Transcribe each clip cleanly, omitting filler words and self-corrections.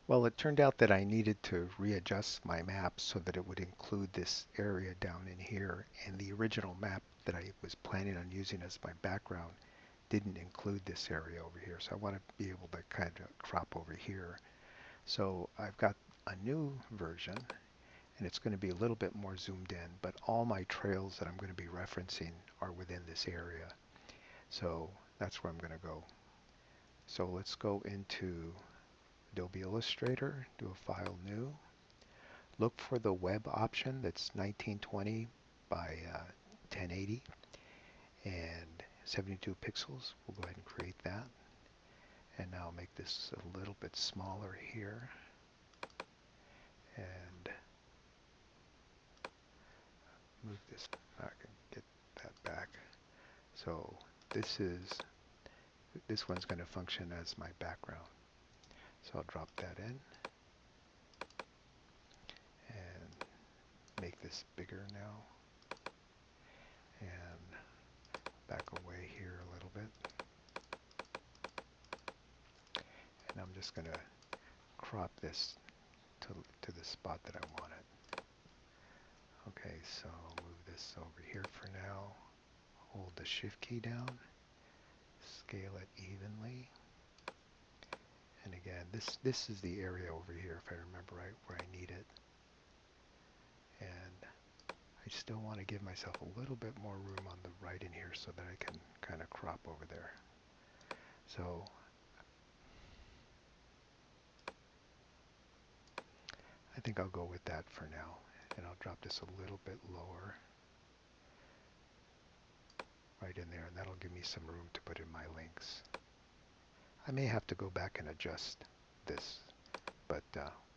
Well, it turned out that I needed to readjust my map so that it would include this area down in here, and the original map that I was planning on using as my background didn't include this area over here. So I want to be able to kind of crop over here. So I've got a new version, and it's going to be a little bit more zoomed in, but all my trails that I'm going to be referencing are within this area. So that's where I'm going to go. So let's go into Adobe Illustrator, do a file new. Look for the web option that's 1920 by 1080 and 72 pixels. We'll go ahead and create that. And now make this a little bit smaller here. And move this back and get that back. So this one's going to function as my background. So I'll drop that in and make this bigger now. And back away here a little bit. And I'm just going to crop this to the spot that I want it. Okay, so I'll move this over here for now. Hold the shift key down. Scale it evenly. And again, this is the area over here, if I remember right, where I need it. And I still want to give myself a little bit more room on the right in here so that I can kind of crop over there. So I think I'll go with that for now. And I'll drop this a little bit lower right in there, and that'll give me some room to put in my links. I may have to go back and adjust this, but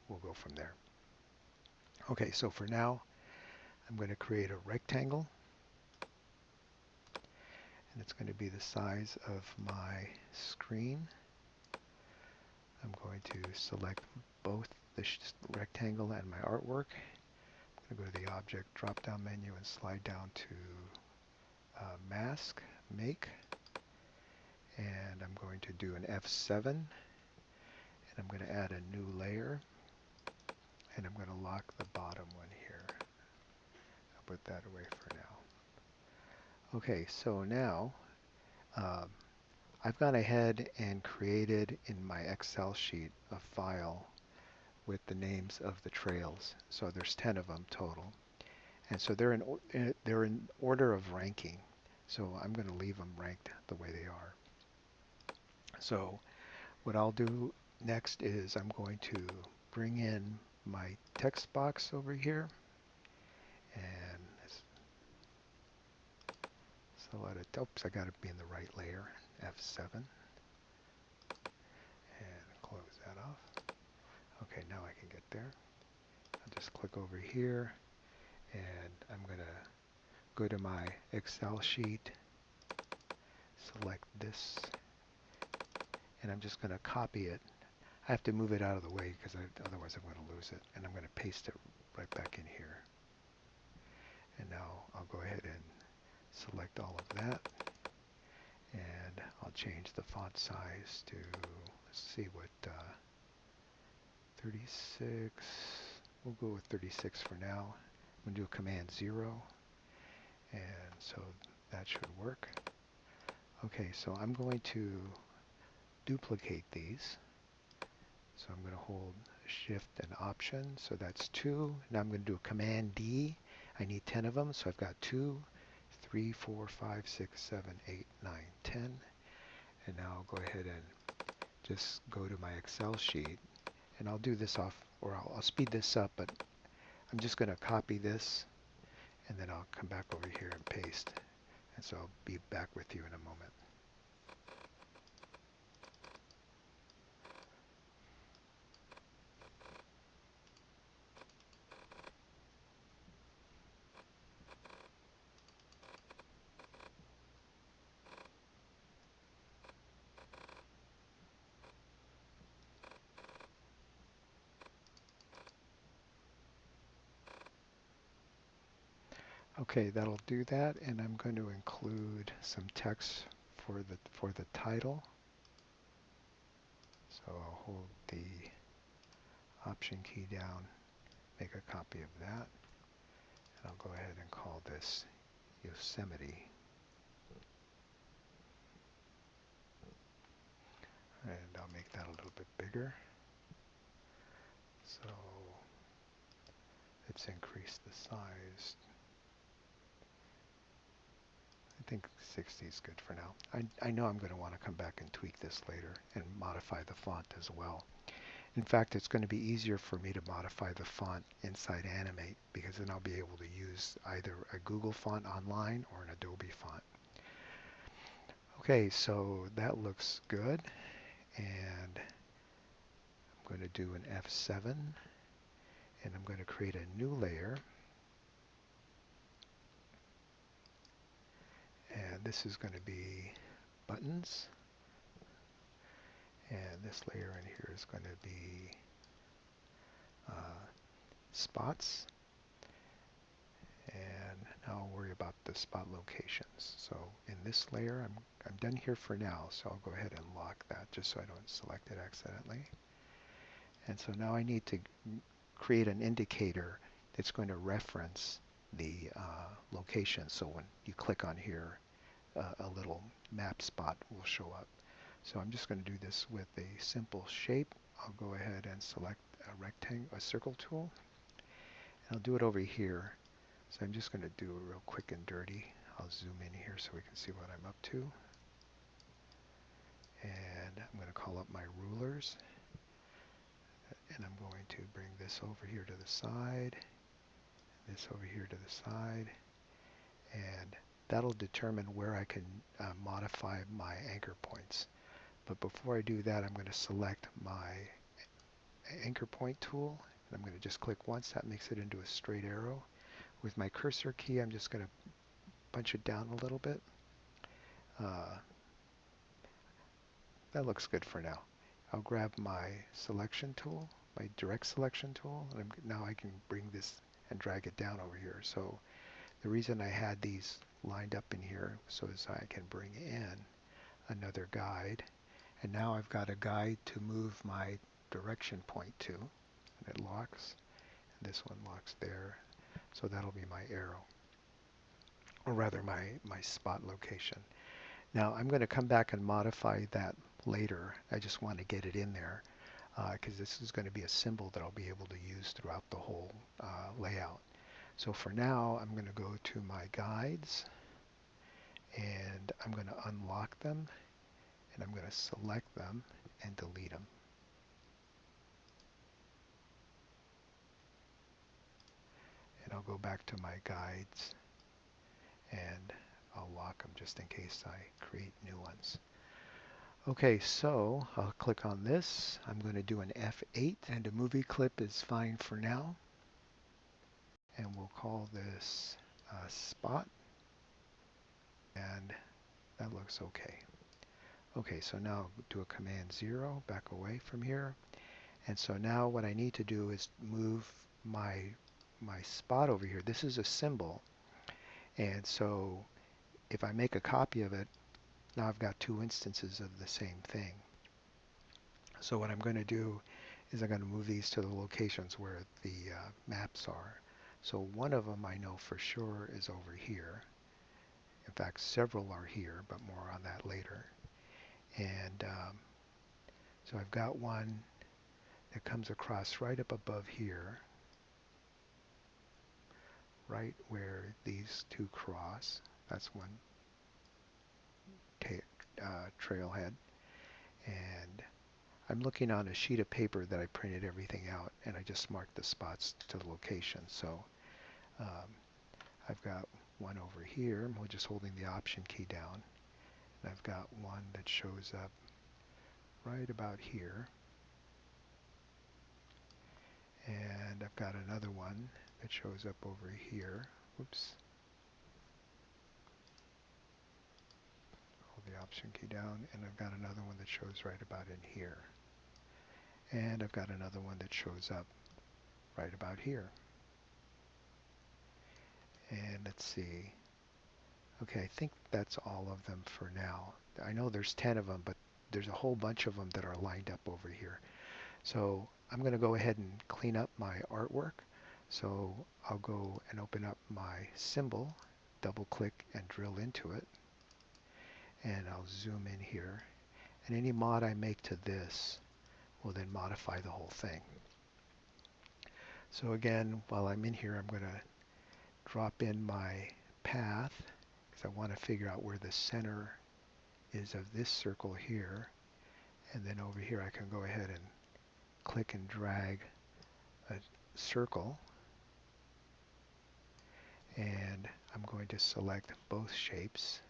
we'll go from there. Okay, so for now, I'm going to create a rectangle, and it's going to be the size of my screen. I'm going to select both the rectangle and my artwork. I'm going to go to the Object drop-down menu and slide down to Mask, Make, and I'm going to do an F7, and I'm going to add a new layer, and I'm going to lock the bottom one here. I'll put that away for now. Okay, so now I've gone ahead and created in my Excel sheet a file with the names of the trails. So there's 10 of them total. And so they're in order of ranking. So I'm going to leave them ranked the way they are. So what I'll do next is I'm going to bring in my text box over here and select it. Oops, I got to be in the right layer. F7 and close that off. Okay, now I can get there. I'll just click over here and I'm going to go to my Excel sheet, select this, and I'm just going to copy it. I have to move it out of the way because otherwise I'm going to lose it. And I'm going to paste it right back in here. And now I'll go ahead and select all of that. And I'll change the font size to, let's see what, 36. We'll go with 36 for now. I'm going to do a Command 0. And so that should work. Okay, so I'm going to duplicate these. So I'm going to hold Shift and Option. So that's 2. Now I'm going to do a Command D. I need 10 of them. So I've got 2, 3, 4, 5, 6, 7, 8, 9, 10. And now I'll go ahead and just go to my Excel sheet. And I'll do this off, or I'll speed this up, but I'm just going to copy this. And then I'll come back over here and paste. And so I'll be back with you in a moment. Okay, that'll do that, and I'm going to include some text for the title. So I'll hold the Option key down, make a copy of that, and I'll go ahead and call this Yosemite. And I'll make that a little bit bigger. So let's increase the size. I think 60 is good for now. I know I'm going to want to come back and tweak this later and modify the font as well. In fact, it's going to be easier for me to modify the font inside Animate because then I'll be able to use either a Google font online or an Adobe font. Okay, so that looks good, and I'm going to do an F7, and I'm going to create a new layer, and this is going to be buttons, and this layer in here is going to be spots, and now I'll worry about the spot locations. So in this layer, I'm done here for now, so I'll go ahead and lock that just so I don't select it accidentally. And so now I need to create an indicator that's going to reference the location. So when you click on here, a little map spot will show up. So I'm just going to do this with a simple shape. I'll go ahead and select a circle tool. And I'll do it over here. So I'm just going to do it real quick and dirty. I'll zoom in here so we can see what I'm up to. And I'm going to call up my rulers. And I'm going to bring this over here to the side, this over here to the side, and that'll determine where I can modify my anchor points. But before I do that, I'm going to select my anchor point tool, and I'm going to just click once. That makes it into a straight arrow. With my cursor key, I'm just going to punch it down a little bit. That looks good for now. I'll grab my selection tool, my direct selection tool, and now I can bring this and drag it down over here. So the reason I had these lined up in here so as I can bring in another guide. And now I've got a guide to move my direction point to, and it locks. And this one locks there. So that'll be my arrow, or rather my spot location. Now I'm going to come back and modify that later. I just want to get it in there because this is going to be a symbol that I'll be able to use throughout the whole layout. So for now, I'm going to go to my guides, and I'm going to unlock them, and I'm going to select them and delete them. And I'll go back to my guides, and I'll lock them just in case I create new ones. Okay, so I'll click on this. I'm going to do an F8, and a movie clip is fine for now. And we'll call this spot, and that looks okay. Okay, so now do a Command 0, back away from here. And so now what I need to do is move my spot over here. This is a symbol, and so if I make a copy of it, now I've got two instances of the same thing. So what I'm going to do is I'm going to move these to the locations where the maps are. So one of them I know for sure is over here. In fact, several are here, but more on that later. And so I've got one that comes across right up above here, right where these two cross. That's one trailhead. And I'm looking on a sheet of paper that I printed everything out, and I just marked the spots to the location. So I've got one over here. I'm just holding the Option key down. And I've got one that shows up right about here. And I've got another one that shows up over here. Whoops. Hold the Option key down. And I've got another one that shows right about in here. And I've got another one that shows up right about here. And let's see. Okay, I think that's all of them for now. I know there's 10 of them, but there's a whole bunch of them that are lined up over here. So I'm going to go ahead and clean up my artwork. So I'll go and open up my symbol, double click and drill into it, and I'll zoom in here. And any mod I make to this will then modify the whole thing. So again, while I'm in here, I'm going to drop in my path because I want to figure out where the center is of this circle here. And then over here I can go ahead and click and drag a circle. And I'm going to select both shapes.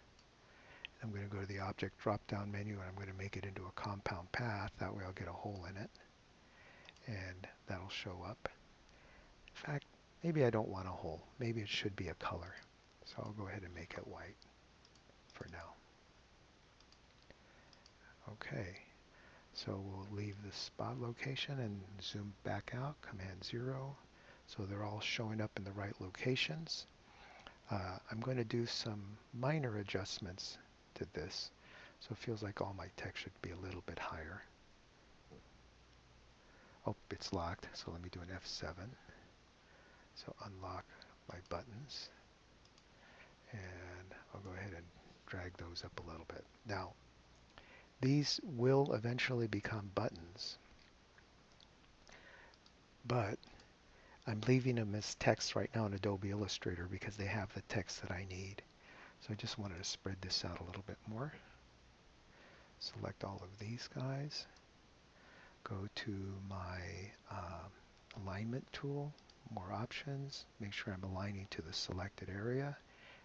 I'm going to go to the object drop-down menu and I'm going to make it into a compound path. That way I'll get a hole in it. And that'll show up. In fact, maybe I don't want a hole. Maybe it should be a color. So I'll go ahead and make it white for now. Okay, so we'll leave the spot location and zoom back out, Command 0. So they're all showing up in the right locations. I'm going to do some minor adjustments to this. So it feels like all my text should be a little bit higher. Oh, it's locked, so let me do an F7. So unlock my buttons. And I'll go ahead and drag those up a little bit. Now, these will eventually become buttons, but I'm leaving them as text right now in Adobe Illustrator because they have the text that I need. So I just wanted to spread this out a little bit more. Select all of these guys. Go to my alignment tool, more options, make sure I'm aligning to the selected area,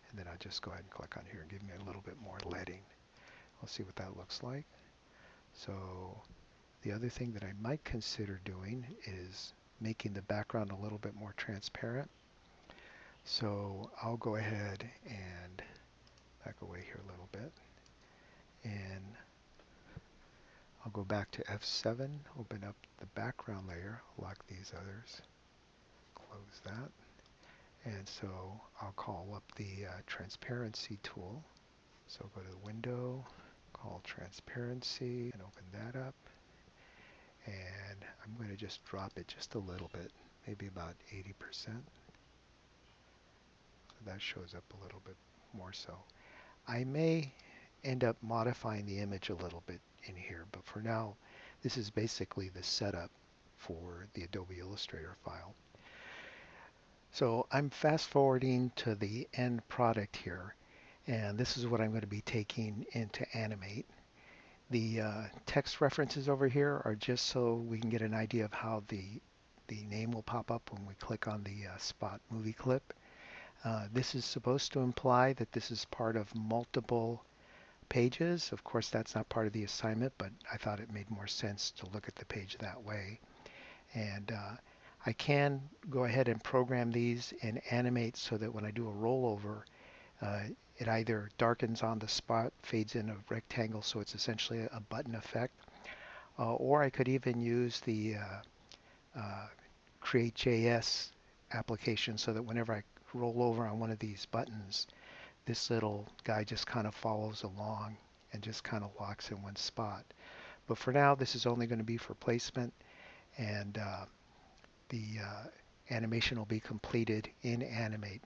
and then I'll just go ahead and click on here and give me a little bit more leading. We'll see what that looks like. So the other thing that I might consider doing is making the background a little bit more transparent. So I'll go ahead and back away here a little bit, and I'll go back to F7, open up the background layer, lock these others, close that, and so I'll call up the transparency tool. So go to the window, call transparency, and open that up, and I'm going to just drop it just a little bit, maybe about 80%. So that shows up a little bit more so. I may end up modifying the image a little bit in here, but for now, this is basically the setup for the Adobe Illustrator file. So I'm fast forwarding to the end product here, and this is what I'm going to be taking into Animate. The text references over here are just so we can get an idea of how the name will pop up when we click on the spot movie clip. This is supposed to imply that this is part of multiple pages. Of course, that's not part of the assignment, but I thought it made more sense to look at the page that way. And I can go ahead and program these in Animate so that when I do a rollover, it either darkens on the spot, fades in a rectangle, so it's essentially a button effect. Or I could even use the Create.js application so that whenever I roll over on one of these buttons, this little guy just kind of follows along and just kind of locks in one spot. But for now, this is only going to be for placement, and the animation will be completed in Animate